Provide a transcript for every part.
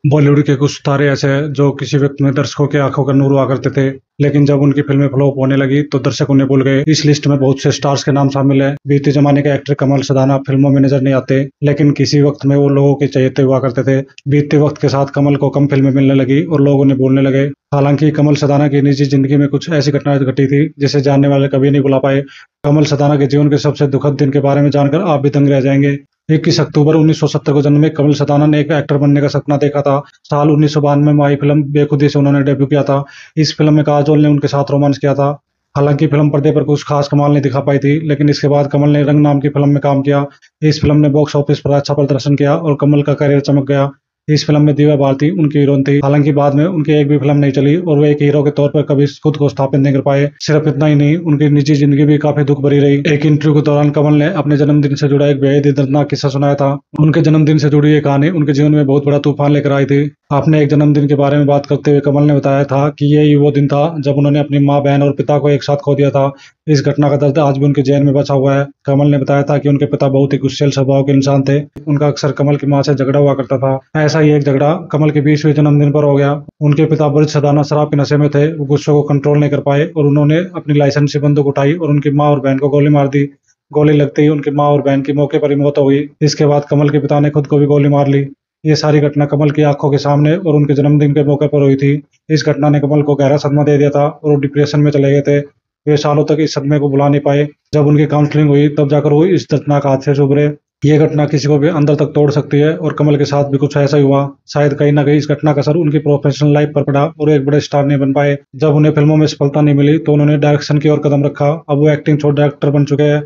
बॉलीवुड के कुछ तारे ऐसे हैं जो किसी वक्त में दर्शकों की आंखों का नूर हुआ करते थे, लेकिन जब उनकी फिल्में फ्लॉप होने लगी तो दर्शक उन्हें भूल गए। इस लिस्ट में बहुत से स्टार्स के नाम शामिल हैं। बीते जमाने के एक्टर कमल सदाना फिल्मों में नजर नहीं आते, लेकिन किसी वक्त में वो लोगों के चहेते हुआ करते थे। बीतते वक्त के साथ कमल को कम फिल्में मिलने लगी और लोग उन्हें भूलने लगे। हालांकि कमल सदाना की निजी जिंदगी में कुछ ऐसी घटनाएं घटी थी जिसे जानने वाले कभी नहीं भुला पाए। कमल सदाना के जीवन के सबसे दुखद दिन के बारे में जानकर आप भी दंग रह जाएंगे। 21 अक्टूबर 1970 को जन्मे कमल सदाना ने एक एक्टर बनने का सपना देखा था। साल 1992 में आई फिल्म बेखुदी से उन्होंने डेब्यू किया था। इस फिल्म में काजोल ने उनके साथ रोमांस किया था। हालांकि फिल्म पर्दे पर कुछ खास कमाल नहीं दिखा पाई थी, लेकिन इसके बाद कमल ने रंग नाम की फिल्म में काम किया। इस फिल्म ने बॉक्स ऑफिस पर अच्छा प्रदर्शन किया और कमल का करियर चमक गया। इस फिल्म में दिव्या भारती उनकी हीरोइन थी। हालांकि बाद में उनकी एक भी फिल्म नहीं चली और वो एक हीरो के तौर पर कभी खुद को स्थापित नहीं कर पाए। सिर्फ इतना ही नहीं, उनकी निजी जिंदगी भी काफी दुख भरी रही। एक इंटरव्यू के दौरान कमल ने अपने जन्मदिन से जुड़ा एक बेहद ही दर्दनाक किस्सा सुनाया था। उनके जन्मदिन से जुड़ी ये कहानी उनके जीवन में बहुत बड़ा तूफान लेकर आई थी। अपने एक जन्मदिन के बारे में बात करते हुए कमल ने बताया था कि यही वो दिन था जब उन्होंने अपनी माँ, बहन और पिता को एक साथ खो दिया था। इस घटना का दर्द आज भी उनके जहन में बचा हुआ है। कमल ने बताया था कि उनके पिता बहुत ही गुस्सैल स्वभाव के इंसान थे। उनका अक्सर कमल की मां से झगड़ा हुआ करता था। ऐसा ही एक झगड़ा कमल के 20वें जन्मदिन पर हो गया। उनके पिता ब्रज सदाना शराब के नशे में थे। वो गुस्से को कंट्रोल नहीं कर पाए और उन्होंने अपनी लाइसेंस से बंदूक उठाई और उनकी माँ और बहन को गोली मार दी। गोली लगते ही उनकी माँ और बहन की मौके पर ही मौत हो गई। इसके बाद कमल के पिता ने खुद को भी गोली मार ली। ये सारी घटना कमल की आंखों के सामने और उनके जन्मदिन के मौके पर हुई थी। इस घटना ने कमल को गहरा सदमा दे दिया था और वो डिप्रेशन में चले गए थे। वे सालों तक इस सदमे को भुला नहीं पाए। जब उनकी काउंसलिंग हुई तब जाकर वो इस दर्दनाक हादसे से उभरे। ये घटना किसी को भी अंदर तक तोड़ सकती है और कमल के साथ भी कुछ ऐसा ही हुआ। शायद कहीं ना कहीं इस घटना का असर उनकी प्रोफेशनल लाइफ पर पड़ा और एक बड़े स्टार नहीं बन पाए। जब उन्हें फिल्मों में सफलता नहीं मिली तो उन्होंने डायरेक्शन की ओर कदम रखा। अब वो एक्टिंग छोड़ डायरेक्टर बन चुके हैं।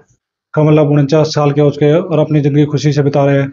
कमल अब 49 साल के हो चुके हैं और अपनी जिंदगी खुशी से बिता रहे हैं।